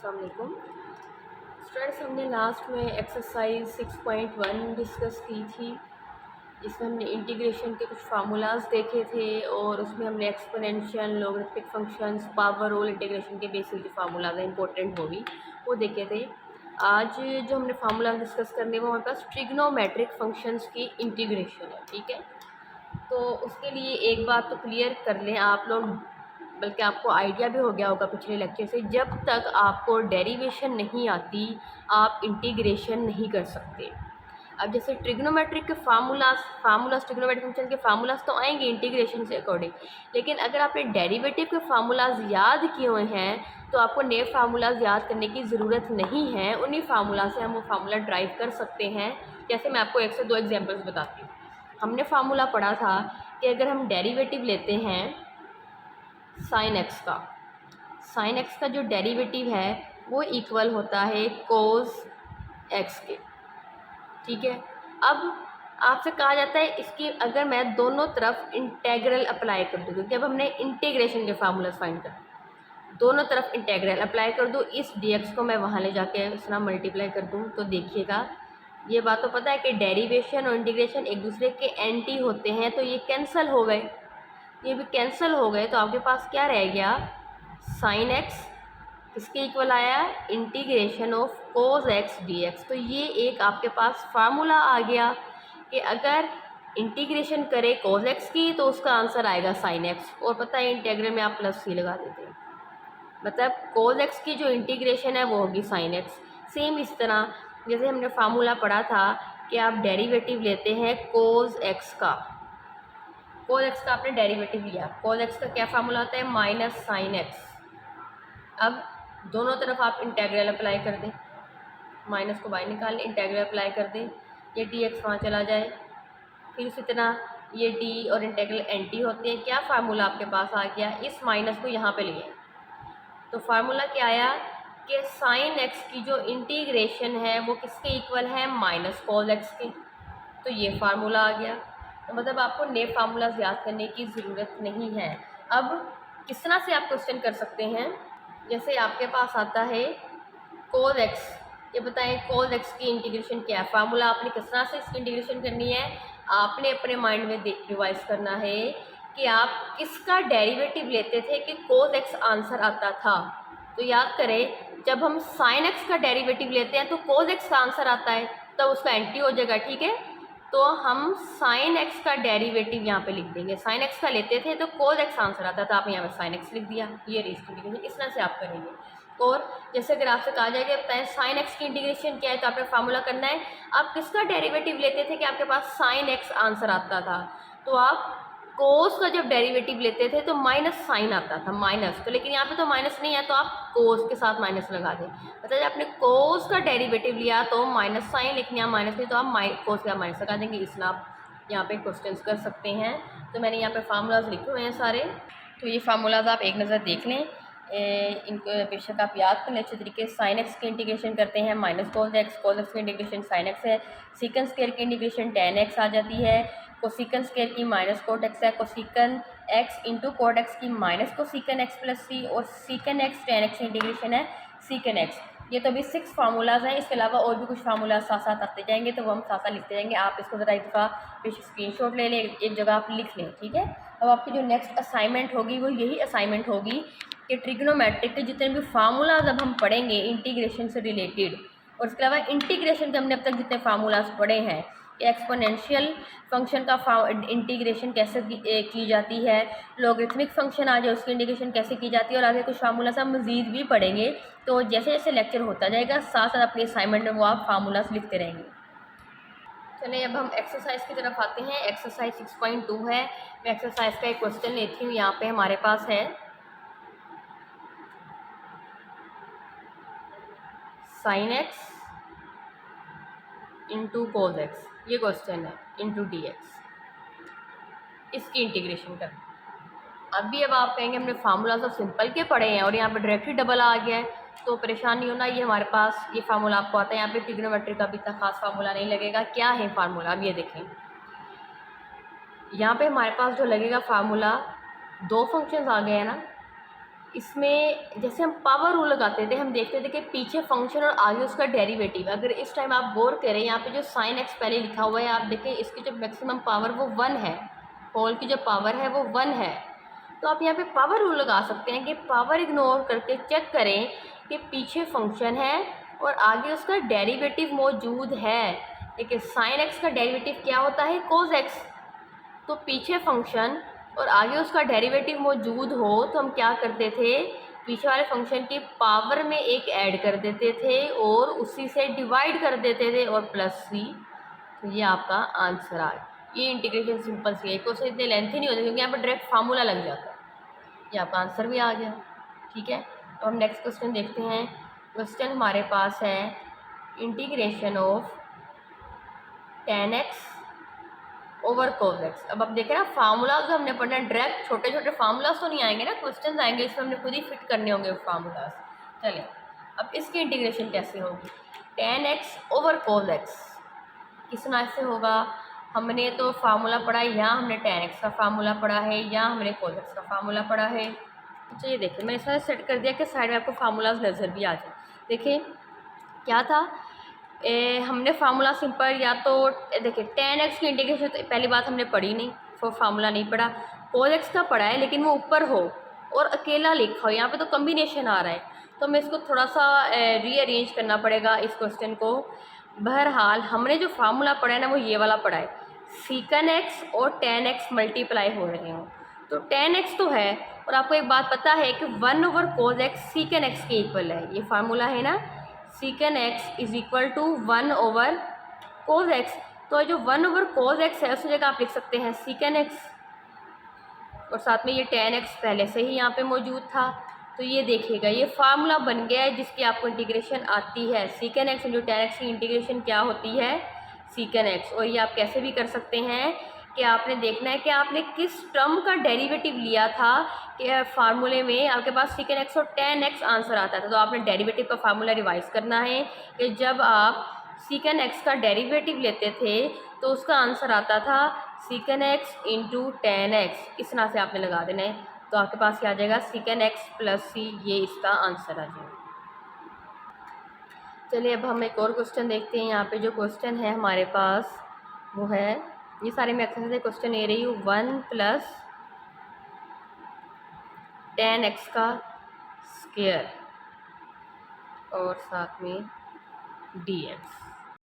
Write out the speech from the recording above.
अस्सलाम वालेकुम स्टूडेंट्स। हमने लास्ट में एक्सरसाइज 6.1 डिस्कस की थी। इसमें हमने इंटीग्रेशन के कुछ फार्मूलाज देखे थे और उसमें हमने exponential, logarithmic functions, power rule, integration के बेसिक जो फार्मूलाज हैं इंपॉर्टेंट वो देखे थे। आज जो हमने फार्मूला डिस्कस करने वो हमारे पास ट्रिग्नोमेट्रिक फंक्शंस की इंटीग्रेशन है, ठीक है। तो उसके लिए एक बात तो क्लियर कर लें आप लोग, बल्कि आपको आइडिया भी हो गया होगा पिछले लेक्चर से, जब तक आपको डेरिवेशन नहीं आती आप इंटीग्रेशन नहीं कर सकते। अब जैसे ट्रिग्नोमेट्रिक के फार्मूलाज ट्रिग्नोमेट्रिक फंक्शन के फार्मूलाज तो आएंगे इंटीग्रेशन से अकॉर्डिंग, लेकिन अगर आपने डेरिवेटिव के फार्मूलाज याद किए हुए हैं तो आपको नए फार्मूलाज याद करने की ज़रूरत नहीं है। उन्हीं फार्मूला से हम वो फार्मूला ड्राइव कर सकते हैं। जैसे मैं आपको एक से दो एग्जाम्पल्स बताती हूँ। हमने फार्मूला पढ़ा था कि अगर हम डेरिवेटिव लेते हैं साइन एक्स का जो डेरिवेटिव है वो इक्वल होता है कोस एक्स के, ठीक है। अब आपसे कहा जाता है इसकी अगर मैं दोनों तरफ इंटेग्रल अप्लाई कर दूँ, क्योंकि अब हमने इंटीग्रेशन के फार्मूला फाइंड कर, दोनों तरफ इंटेग्रल अप्लाई कर दूँ, इस dx को मैं वहाँ ले जाके इस तरह मल्टीप्लाई कर दूँ, तो देखिएगा ये बात तो पता है कि डेरिवेशन और इंटीग्रेशन एक दूसरे के एंटी होते हैं, तो ये कैंसिल हो गए, ये भी कैंसिल हो गए। तो आपके पास क्या रह गया, साइन एक्स किसके इक्वल आया, integration of cos x D x. तो ये एक आपके पास फार्मूला आ गया कि अगर इंटीग्रेशन करे कोस एक्स की तो उसका आंसर आएगा साइन एक्स, और पता है इंटीग्रल में आप प्लस सी लगा देते हैं, मतलब कोस एक्स की जो इंटीग्रेशन है वो होगी साइन एक्स। सेम इस तरह जैसे हमने फार्मूला पढ़ा था कि आप डेरिवेटिव लेते हैं कोस एक्स का, कोस एक्स का आपने डेरिवेटिव लिया, कोस एक्स का क्या फार्मूला होता है, माइनस साइन एक्स। अब दोनों तरफ आप इंटेग्रल अप्लाई कर दें, माइनस को बाहर निकाल लें, इंटेग्रल अप्लाई कर दें, ये डी एक्स वहाँ चला जाए, फिर इसी तरह ये डी और इंटेग्रल एंटी होते हैं। क्या फार्मूला आपके पास आ गया, इस माइनस को यहाँ पे लिए, तो फार्मूला क्या आया कि साइन एक्स की जो इंटीग्रेशन है वो किसके इक्वल है, माइनस कोस एक्स के। तो ये फार्मूला आ गया। तो मतलब आपको नए फार्मूलाज याद करने की ज़रूरत नहीं है। अब किस तरह से आप क्वेश्चन कर सकते हैं, जैसे आपके पास आता है कोस एक्स, ये बताएं कोस एक्स की इंटीग्रेशन क्या है, फार्मूला आपने किस तरह से इसकी इंटीग्रेशन करनी है, आपने अपने माइंड में रिवाइज करना है कि आप किसका डेरिवेटिव लेते थे कि कोस एक्स आंसर आता था। तो याद करें जब हम साइन एक्स का डेरिवेटिव लेते हैं तो कोस एक्स का आंसर आता है, तब उसका एंटी हो जाएगा, ठीक है। तो हम साइन एक्स का डेरिवेटिव यहाँ पे लिख देंगे, साइन एक्स का लेते थे तो कोस एक्स आंसर आता था, आप यहाँ पे साइन एक्स लिख दिया, ये इंटीग्रेशन इस तरह से आप करेंगे। और जैसे अगर आपसे कहा जाएगा बताएं साइन एक्स की इंटीग्रेशन क्या है, तो आपने फार्मूला करना है आप किसका डेरिवेटिव लेते थे कि आपके पास साइन एक्स आंसर आता था, तो आप कोस का जब डेरिवेटिव लेते थे तो माइनस साइन आता था, माइनस, तो लेकिन यहाँ पे तो माइनस नहीं है तो आप कोस के साथ माइनस लगा दें, मतलब आपने कोस का डेरिवेटिव लिया तो माइनस साइन, लेकिन यहाँ माइनस नहीं तो आप कोस का माइनस लगा देंगे। इसलिए आप यहाँ पे क्वेश्चंस कर सकते हैं। तो मैंने यहाँ पे फार्मूलाज लिखे हुए हैं सारे, तो ये फार्मूलाज आप एक नज़र देख लें, इनको बेशक आप याद कर लें अच्छे तरीके से। साइन एक्स की इंटीग्रेशन करते हैं माइनस कोस एक्स की इंटीग्रेशन साइन एक्स है, सीकन स्क्वायर की इंटीग्रेशन टेन एक्स आ जाती है, कोसिकन स्क्वायर की माइनस कोट एक्स है, कोसिकन एक्स इंटू कोट एक्स की माइनस कोसिकन एक्स प्लस सी, और सीकन एक्स टेन एक्स की इंटीग्रेशन है सीकन एक्स। ये तो अभी 6 फार्मूलाज हैं, इसके अलावा और भी कुछ फार्मूलाज साथ साथ आते जाएंगे, तो वो हम साथ साथ लिखते जाएंगे। आप इसको ज़रा एक दफ़ा स्क्रीनशॉट ले लें, एक जगह आप लिख लें, ठीक है। अब आपकी जो नेक्स्ट असाइनमेंट होगी वो यही असाइनमेंट होगी कि ट्रिग्नोमेट्रिक के जितने भी फार्मूलाज अब हम पढ़ेंगे इंटीग्रेशन से रिलेटेड, और इसके अलावा इंटीग्रेशन के हमने अब तक जितने फार्मूलाज पढ़े हैं, एक्सपोनेंशियल फंक्शन का इंटीग्रेशन कैसे की जाती है, लॉगरिथमिक फंक्शन आ जाए उसकी इंटीग्रेशन कैसे की जाती है, और आगे कुछ फार्मूलाज हम मज़ीद भी पढ़ेंगे। तो जैसे जैसे लेक्चर होता जाएगा साथ साथ अपनी असाइनमेंट में वो आप फार्मूलाज लिखते रहेंगे। चलिए अब हम एक्सरसाइज की तरफ आते हैं। एक्सरसाइज 6.2 है। मैं एक्सरसाइज का एक क्वेश्चन लेती हूँ, यहाँ पे हमारे पास है sine x into cos x, ये क्वेश्चन है, इंटू डी एक्स, इसकी इंटीग्रेशन कर। अभी अब आप कहेंगे हमने फार्मूला सब सिंपल के पढ़े हैं और यहाँ पे डायरेक्टली डबल आ गया है, तो परेशान नहीं होना, ये हमारे पास ये फार्मूला आपको आता है। यहाँ पे ट्रिग्नोमेट्री का भी इतना खास फार्मूला नहीं लगेगा। क्या है फार्मूला, अब ये देखें, यहाँ पे हमारे पास जो लगेगा फार्मूला, दो फंक्शंस आ गए हैं ना, इसमें जैसे हम पावर रूल लगाते थे, हम देखते थे कि पीछे फंक्शन और आगे उसका डेरिवेटिव। अगर इस टाइम आप गौर करें, यहाँ पे जो साइन एक्स पहले लिखा हुआ है, आप देखें इसकी जो मैक्सिमम पावर वो 1 है, होल की जो पावर है वो 1 है। तो आप यहाँ पे पावर रूल लगा सकते हैं कि पावर इग्नोर करके चेक करें कि पीछे फंक्शन है और आगे उसका डेरिवेटिव मौजूद है। देखिए साइन एक्स का डेरिवेटिव क्या होता है, कोस एक्स। तो पीछे फंक्शन और आगे उसका डेरिवेटिव मौजूद हो तो हम क्या करते थे, पीछे वाले फंक्शन की पावर में एक ऐड कर देते थे और उसी से डिवाइड कर देते थे और प्लस सी। तो ये आपका आंसर आ गया। ये इंटीग्रेशन सिंपल सी है, क्वेश्चन इतने लेंथी नहीं होते क्योंकि यहाँ पर डायरेक्ट फार्मूला लग जाता है। ये आपका आंसर भी आ गया। ठीक है, अब हम नेक्स्ट क्वेश्चन देखते हैं। क्वेश्चन हमारे पास है integration of tan x over cos x। अब आप देखें ना, फार्मूलाज जो हमने पढ़ना है, डायरेक्ट छोटे छोटे फार्मूलाज तो नहीं आएंगे ना, क्वेश्चन आएंगे, इसमें हमने खुद ही फिट करने होंगे फार्मूलाज। चलिए अब इसकी इंटीग्रेशन कैसे होगी। tan x over cos x किस नाम से होगा, हमने तो फार्मूला पढ़ा है, यहाँ हमने tan x का फार्मूला पढ़ा है, यहाँ हमने cos x का फार्मूला पढ़ा है। तो ये देखिए मैंने इस सेट कर दिया कि साइड में आपको फार्मूलाज नज़र भी आ जाए। देखिए क्या था, हमने फार्मूला सिंपल, या तो देखिए tan x की इंटीग्रेशन तो पहली बात हमने पढ़ी नहीं, वो फार्मूला नहीं पढ़ा। cos x का पढ़ा है लेकिन वो ऊपर हो और अकेला लिखा हो, यहाँ पे तो कम्बिनेशन आ रहा है, तो हमें इसको थोड़ा सा रीअरेंज करना पड़ेगा इस क्वेश्चन को। बहरहाल हमने जो फार्मूला पढ़ा है ना वो ये वाला पढ़ा है, सीकन x और tan x मल्टीप्लाई हो रहे हो, तो tan x तो है, और आपको एक बात पता है कि 1 over cos x secant x के इक्वल है, ये फार्मूला है ना, secant x is equal to 1 over cos x। तो जो 1 ओवर cos x है उस जगह आप लिख सकते हैं सीकन x, और साथ में ये tan x पहले से ही यहाँ पे मौजूद था। तो ये देखिएगा ये फार्मूला बन गया है जिसकी आपको इंटीग्रेशन आती है, सीकन x इंटू tan x की इंटीग्रेशन क्या होती है, सीकन x। और ये आप कैसे भी कर सकते हैं कि आपने देखना है कि आपने किस टर्म का डेरिवेटिव लिया था, कि फार्मूले में आपके पास सीकन x और tan x आंसर आता था, तो आपने डेरिवेटिव का फार्मूला रिवाइज करना है कि जब आप सीकन x का डेरिवेटिव लेते थे तो उसका आंसर आता था सीकन x इंटू tan x। इस तरह से आपने लगा देना है, तो आपके पास क्या आ जाएगा, सीकन x प्लस सी, ये इसका आंसर आ जाएगा। चलिए अब हम एक और क्वेश्चन देखते हैं। यहाँ पे जो क्वेश्चन है हमारे पास वो है, ये सारे मैं एक्सरसाइज से क्वेश्चन ले रही हूँ, 1 प्लस tan x का स्क्वायर और साथ में dx।